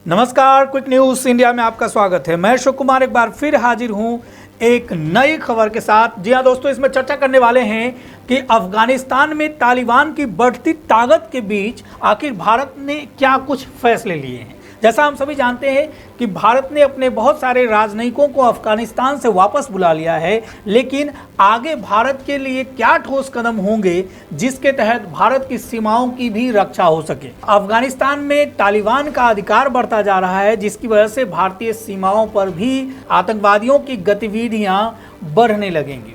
नमस्कार, quick news India में आपका स्वागत है। मैं शिव कुमार एक बार फिर हाजिर हूं एक नई खबर के साथ। जी हां दोस्तों, इसमें चर्चा करने वाले हैं कि अफगानिस्तान में तालिबान की बढ़ती ताकत के बीच आखिर भारत ने क्या कुछ फैसले लिए हैं। जैसा हम सभी जानते हैं कि भारत ने अपने बहुत सारे राजनयिकों को अफगानिस्तान से वापस बुला लिया है, लेकिन आगे भारत के लिए क्या ठोस कदम होंगे जिसके तहत भारत की सीमाओं की भी रक्षा हो सके। अफगानिस्तान में तालिबान का अधिकार बढ़ता जा रहा है, जिसकी वजह से भारतीय सीमाओं पर भी आतंकवादियों की गतिविधियां बढ़ने लगेंगी।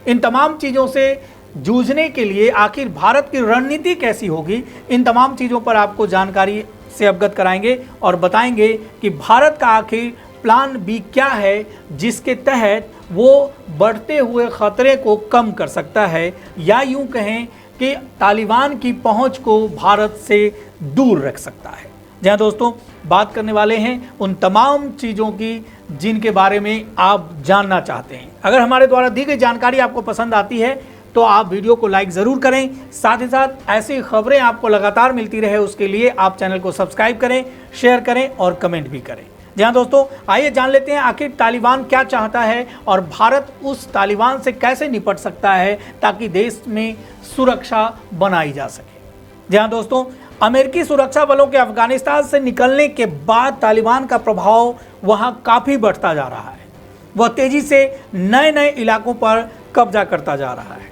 इन तमाम चीज़ों से जूझने के लिए आखिर भारत की रणनीति कैसी होगी, इन तमाम चीज़ों पर आपको जानकारी से अवगत कराएंगे और बताएंगे कि भारत का आखिर प्लान बी क्या है जिसके तहत वो बढ़ते हुए खतरे को कम कर सकता है, या यूं कहें कि तालिबान की पहुंच को भारत से दूर रख सकता है। जहां दोस्तों बात करने वाले हैं उन तमाम चीज़ों की जिनके बारे में आप जानना चाहते हैं। अगर हमारे द्वारा दी गई जानकारी आपको पसंद आती है तो आप वीडियो को लाइक ज़रूर करें। साथ ही साथ ऐसी खबरें आपको लगातार मिलती रहे उसके लिए आप चैनल को सब्सक्राइब करें, शेयर करें और कमेंट भी करें। जी हाँ दोस्तों, आइए जान लेते हैं आखिर तालिबान क्या चाहता है और भारत उस तालिबान से कैसे निपट सकता है ताकि देश में सुरक्षा बनाई जा सके। जी हाँ दोस्तों, अमेरिकी सुरक्षा बलों के अफगानिस्तान से निकलने के बाद तालिबान का प्रभाव वहाँ काफ़ी बढ़ता जा रहा है। वह तेज़ी से नए नए इलाकों पर कब्जा करता जा रहा है।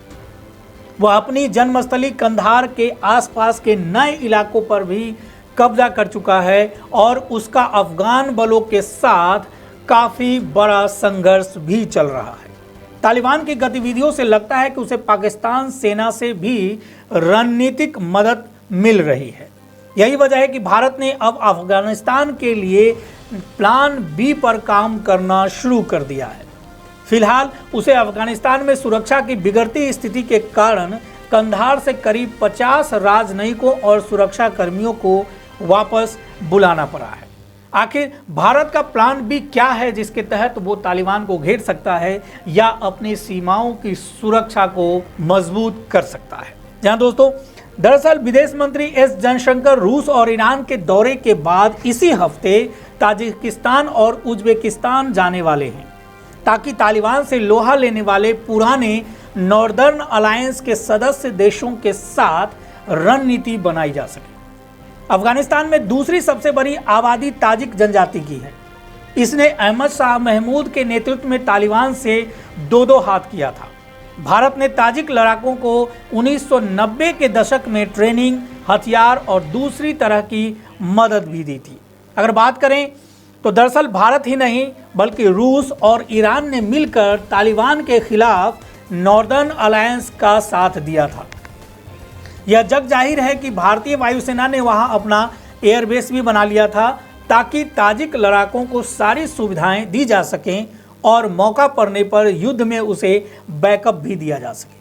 वह अपनी जन्मस्थली कंधार के आसपास के नए इलाकों पर भी कब्जा कर चुका है और उसका अफगान बलों के साथ काफ़ी बड़ा संघर्ष भी चल रहा है। तालिबान की गतिविधियों से लगता है कि उसे पाकिस्तान सेना से भी रणनीतिक मदद मिल रही है। यही वजह है कि भारत ने अब अफगानिस्तान के लिए प्लान बी पर काम करना शुरू कर दिया है। फिलहाल उसे अफगानिस्तान में सुरक्षा की बिगड़ती स्थिति के कारण कंधार से करीब 50 राजनयिकों और सुरक्षा कर्मियों को वापस बुलाना पड़ा है। आखिर भारत का प्लान बी क्या है जिसके तहत वो तालिबान को घेर सकता है या अपनी सीमाओं की सुरक्षा को मजबूत कर सकता है। जहां दोस्तों दरअसल विदेश मंत्री एस जयशंकर रूस और ईरान के दौरे के बाद इसी हफ्ते ताजिकिस्तान और उज्बेकिस्तान जाने वाले हैं ताकि तालिबान से लोहा लेने वाले पुराने नॉर्दर्न अलायंस के सदस्य देशों के साथ रणनीति बनाई जा सके। अफगानिस्तान में दूसरी सबसे बड़ी आबादी ताजिक जनजाति की है। इसने अहमद शाह महमूद के नेतृत्व में तालिबान से दो हाथ किया था। भारत ने ताजिक लड़ाकों को 1990 के दशक में ट्रेनिंग, हथियार और दूसरी तरह की मदद भी दी थी। अगर बात करें तो दरअसल भारत ही नहीं बल्कि रूस और ईरान ने मिलकर तालिबान के खिलाफ नॉर्दर्न अलायंस का साथ दिया था। यह जग जाहिर है कि भारतीय वायुसेना ने वहां अपना एयरबेस भी बना लिया था ताकि ताजिक लड़ाकों को सारी सुविधाएं दी जा सकें और मौका पड़ने पर युद्ध में उसे बैकअप भी दिया जा सके।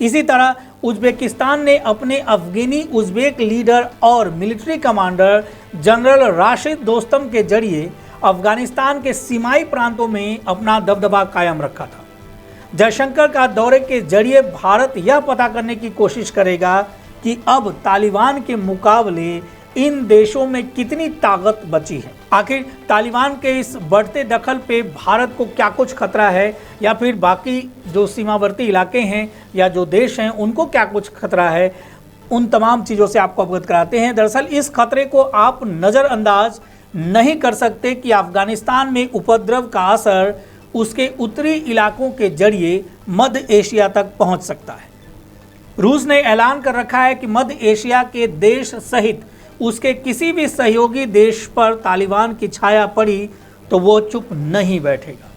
इसी तरह उज्बेकिस्तान ने अपने अफगानी उज्बेक लीडर और military commander general Rashid Dostum के जरिए अफगानिस्तान के सीमाई प्रांतों में अपना दबदबा कायम रखा था। जयशंकर का दौरे के जरिए भारत यह पता करने की कोशिश करेगा कि अब तालिबान के मुकाबले इन देशों में कितनी ताकत बची है। आखिर तालिबान के इस बढ़ते दखल पे भारत को क्या कुछ खतरा है, या फिर बाकी जो सीमावर्ती इलाके हैं या जो देश हैं उनको क्या कुछ खतरा है, उन तमाम चीज़ों से आपको अवगत कराते हैं। दरअसल इस खतरे को आप नज़रअंदाज नहीं कर सकते कि अफगानिस्तान में उपद्रव का असर उसके उत्तरी इलाकों के जरिए मध्य एशिया तक पहुंच सकता है। रूस ने ऐलान कर रखा है कि मध्य एशिया के देश सहित उसके किसी भी सहयोगी देश पर तालिबान की छाया पड़ी तो वो चुप नहीं बैठेगा।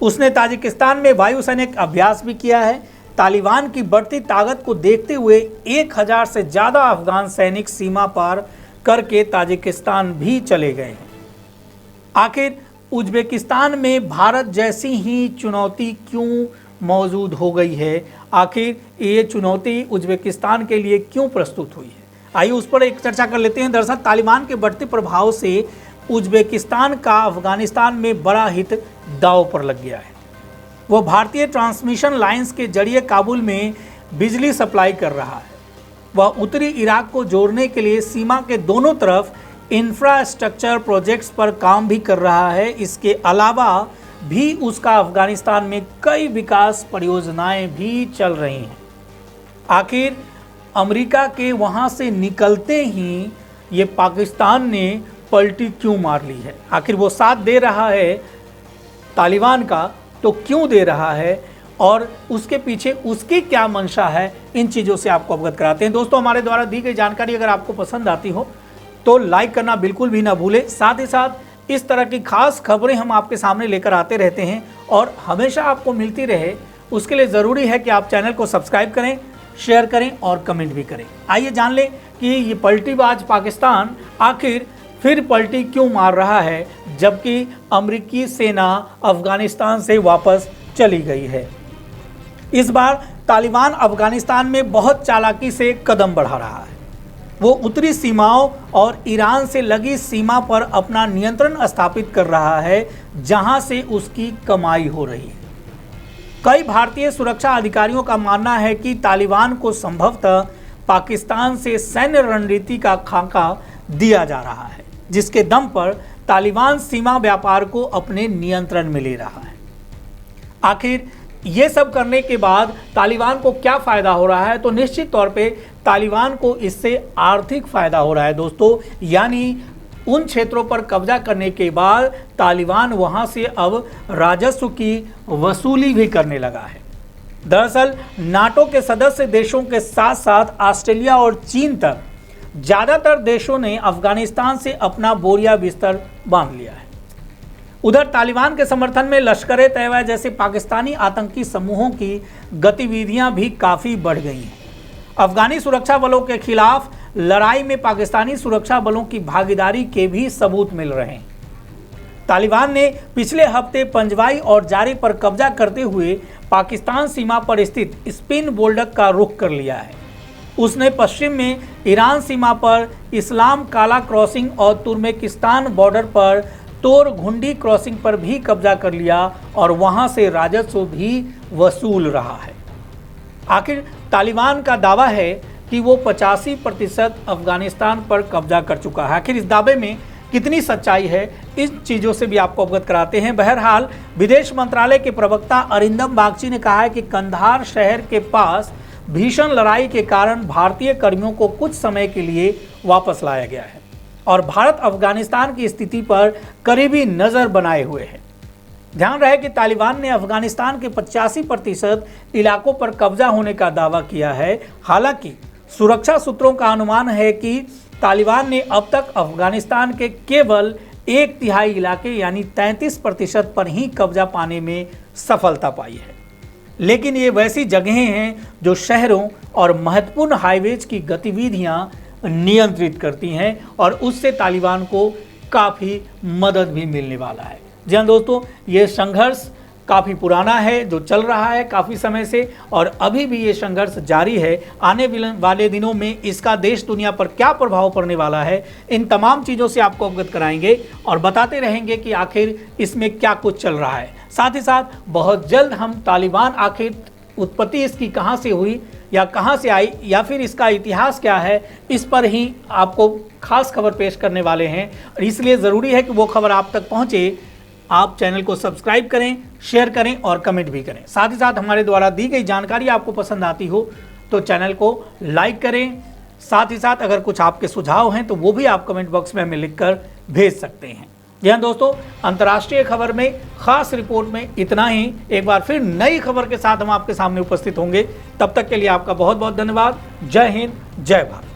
उसने ताजिकिस्तान में वायुसैनिक अभ्यास भी किया है। तालिबान की बढ़ती ताकत को देखते हुए 1000 से ज़्यादा अफगान सैनिक सीमा पार करके ताजिकिस्तान भी चले गए हैं। आखिर उज्बेकिस्तान में भारत जैसी ही चुनौती क्यों मौजूद हो गई है? आखिर ये चुनौती उज्बेकिस्तान के लिए क्यों प्रस्तुत हुई है? आइए उस पर एक चर्चा कर लेते हैं। दरअसल तालिबान के बढ़ते प्रभाव से उज्बेकिस्तान का अफगानिस्तान में बड़ा हित दांव पर लग गया है। वह भारतीय ट्रांसमिशन लाइंस के जरिए काबुल में बिजली सप्लाई कर रहा है। वह उत्तरी इराक को जोड़ने के लिए सीमा के दोनों तरफ इंफ्रास्ट्रक्चर प्रोजेक्ट्स पर काम भी कर रहा है। इसके अलावा भी उसका अफगानिस्तान में कई विकास परियोजनाएं भी चल रही हैं। आखिर अमेरिका के वहां से निकलते ही ये पाकिस्तान ने पलटी क्यों मार ली है? आखिर वो साथ दे रहा है तालिबान का तो क्यों दे रहा है और उसके पीछे उसकी क्या मंशा है, इन चीज़ों से आपको अवगत कराते हैं। दोस्तों, हमारे द्वारा दी गई जानकारी अगर आपको पसंद आती हो तो लाइक करना बिल्कुल भी ना भूलें। साथ ही साथ इस तरह की खास खबरें हम आपके सामने लेकर आते रहते हैं और हमेशा आपको मिलती रहे, उसके लिए ज़रूरी है कि आप चैनल को सब्सक्राइब करें, शेयर करें और कमेंट भी करें। आइए जान लें कि ये पलटीबाज पाकिस्तान आखिर फिर पलटी क्यों मार रहा है, जबकि अमेरिकी सेना अफगानिस्तान से वापस चली गई है। इस बार तालिबान अफगानिस्तान में बहुत चालाकी से कदम बढ़ा रहा है। वो उत्तरी सीमाओं और ईरान से लगी सीमा पर अपना नियंत्रण स्थापित कर रहा है, जहां से उसकी कमाई हो रही है। कई भारतीय सुरक्षा अधिकारियों का मानना है कि तालिबान को संभवतः पाकिस्तान से सैन्य रणनीति का खाका दिया जा रहा है, जिसके दम पर तालिबान सीमा व्यापार को अपने नियंत्रण में ले रहा है। आखिर ये सब करने के बाद तालिबान को क्या फ़ायदा हो रहा है? तो निश्चित तौर पे तालिबान को इससे आर्थिक फ़ायदा हो रहा है दोस्तों। यानी उन क्षेत्रों पर कब्जा करने के बाद तालिबान वहाँ से अब राजस्व की वसूली भी करने लगा है। दरअसल नाटो के सदस्य देशों के साथ साथ ऑस्ट्रेलिया और चीन तक ज़्यादातर देशों ने अफगानिस्तान से अपना बोरिया बिस्तर बांध लिया है। उधर तालिबान के समर्थन में लश्कर-ए-तैयबा जैसे पाकिस्तानी आतंकी समूहों की गतिविधियां भी काफ़ी बढ़ गई हैं। अफगानी सुरक्षा बलों के खिलाफ लड़ाई में पाकिस्तानी सुरक्षा बलों की भागीदारी के भी सबूत मिल रहे हैं। तालिबान ने पिछले हफ्ते पंजवाई और जारी पर कब्जा करते हुए पाकिस्तान सीमा पर स्थित स्पिन बोल्डक का रुख कर लिया है। उसने पश्चिम में ईरान सीमा पर इस्लाम काला क्रॉसिंग और तुर्कमेनिस्तान बॉर्डर पर तोर घुंडी क्रॉसिंग पर भी कब्जा कर लिया और वहां से राजस्व भी वसूल रहा है। आखिर तालिबान का दावा है कि वो 85% अफगानिस्तान पर कब्जा कर चुका है। आखिर इस दावे में कितनी सच्चाई है, इन चीज़ों से भी आपको अवगत कराते हैं। बहरहाल विदेश मंत्रालय के प्रवक्ता अरिंदम बागची ने कहा है कि कंधार शहर के पास भीषण लड़ाई के कारण भारतीय कर्मियों को कुछ समय के लिए वापस लाया गया है और भारत अफगानिस्तान की स्थिति पर करीबी नज़र बनाए हुए है। ध्यान रहे कि तालिबान ने अफगानिस्तान के 85% इलाकों पर कब्जा होने का दावा किया है। हालांकि सुरक्षा सूत्रों का अनुमान है कि तालिबान ने अब तक अफगानिस्तान के केवल 1/3 इलाके यानी 33% पर ही कब्जा पाने में सफलता पाई है। लेकिन ये वैसी जगहें हैं जो शहरों और महत्वपूर्ण हाईवेज की गतिविधियां नियंत्रित करती हैं और उससे तालिबान को काफ़ी मदद भी मिलने वाला है। जी हाँ दोस्तों, ये संघर्ष काफ़ी पुराना है, जो चल रहा है काफ़ी समय से और अभी भी ये संघर्ष जारी है। आने वाले दिनों में इसका देश दुनिया पर क्या प्रभाव पड़ने वाला है, इन तमाम चीज़ों से आपको अवगत कराएंगे और बताते रहेंगे कि आखिर इसमें क्या कुछ चल रहा है। साथ ही साथ बहुत जल्द हम तालिबान आखिर उत्पत्ति इसकी कहाँ से हुई या कहाँ से आई या फिर इसका इतिहास क्या है, इस पर ही आपको खास खबर पेश करने वाले हैं और इसलिए ज़रूरी है कि वो खबर आप तक पहुँचे। आप चैनल को सब्सक्राइब करें, शेयर करें और कमेंट भी करें। साथ ही साथ हमारे द्वारा दी गई जानकारी आपको पसंद आती हो तो चैनल को लाइक करें। साथ ही साथ अगर कुछ आपके सुझाव हैं तो वो भी आप कमेंट बॉक्स में हमें लिखकर भेज सकते हैं। जी हाँ दोस्तों, अंतर्राष्ट्रीय खबर में खास रिपोर्ट में इतना ही। एक बार फिर नई खबर के साथ हम आपके सामने उपस्थित होंगे। तब तक के लिए आपका बहुत बहुत धन्यवाद। जय हिंद, जय भारत।